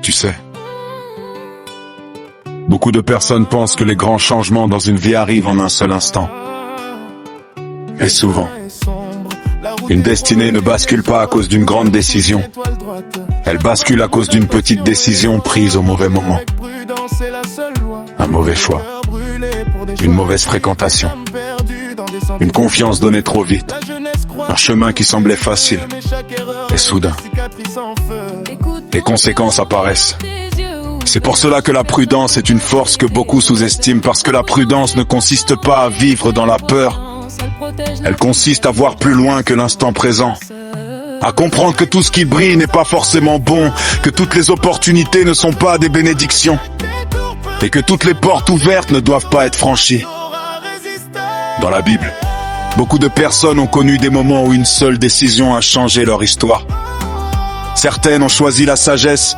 Tu sais, beaucoup de personnes pensent que les grands changements dans une vie arrivent en un seul instant. Et souvent, une destinée ne bascule pas à cause d'une grande décision. Elle bascule à cause d'une petite décision prise au mauvais moment. Un mauvais choix. Une mauvaise fréquentation. Une confiance donnée trop vite. Un chemin qui semblait facile. Et soudain, les conséquences apparaissent. C'est pour cela que la prudence est une force que beaucoup sous-estiment, parce que la prudence ne consiste pas à vivre dans la peur. Elle consiste à voir plus loin que l'instant présent. À comprendre que tout ce qui brille n'est pas forcément bon, que toutes les opportunités ne sont pas des bénédictions. Et que toutes les portes ouvertes ne doivent pas être franchies. Dans la Bible, beaucoup de personnes ont connu des moments où une seule décision a changé leur histoire. Certaines ont choisi la sagesse,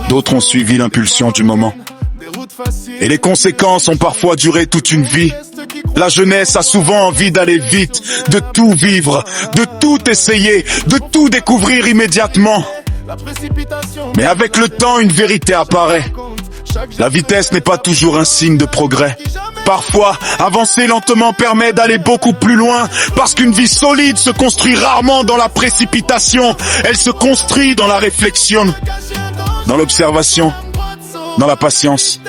d'autres ont suivi l'impulsion du moment. Et les conséquences ont parfois duré toute une vie. La jeunesse a souvent envie d'aller vite, de tout vivre, de tout essayer, de tout découvrir immédiatement. Mais avec le temps, une vérité apparaît. La vitesse n'est pas toujours un signe de progrès. Parfois, avancer lentement permet d'aller beaucoup plus loin, parce qu'une vie solide se construit rarement dans la précipitation. Elle se construit dans la réflexion, dans l'observation, dans la patience.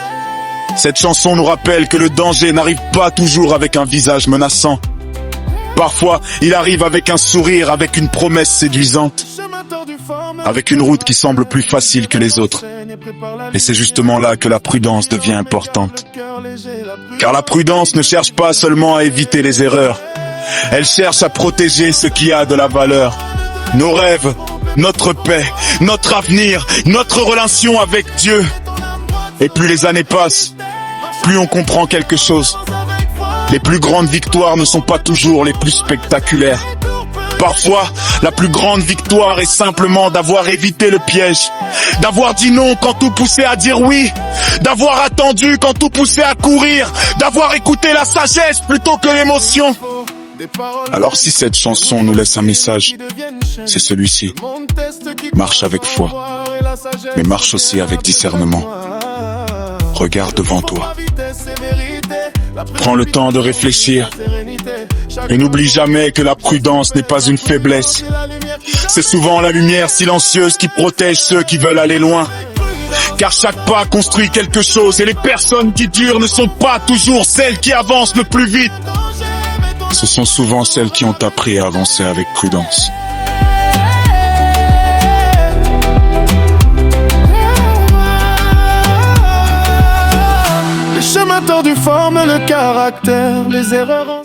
Cette chanson nous rappelle que le danger n'arrive pas toujours avec un visage menaçant. Parfois, il arrive avec un sourire, avec une promesse séduisante, avec une route qui semble plus facile que les autres. Et c'est justement là que la prudence devient importante. Car la prudence ne cherche pas seulement à éviter les erreurs. Elle cherche à protéger ce qui a de la valeur. Nos rêves, notre paix, notre avenir, notre relation avec Dieu. Et plus les années passent, plus on comprend quelque chose. Les plus grandes victoires ne sont pas toujours les plus spectaculaires. Parfois, la plus grande victoire est simplement d'avoir évité le piège, d'avoir dit non quand tout poussait à dire oui, d'avoir attendu quand tout poussait à courir, d'avoir écouté la sagesse plutôt que l'émotion. Alors si cette chanson nous laisse un message, c'est celui-ci. Marche avec foi, mais marche aussi avec discernement. Regarde devant toi. Prends le temps de réfléchir. Et n'oublie jamais que la prudence n'est pas une faiblesse. C'est souvent la lumière silencieuse qui protège ceux qui veulent aller loin. Car chaque pas construit quelque chose, et les personnes qui durent ne sont pas toujours celles qui avancent le plus vite. Ce sont souvent celles qui ont appris à avancer avec prudence. Les chemins tordus forment le caractère, les erreurs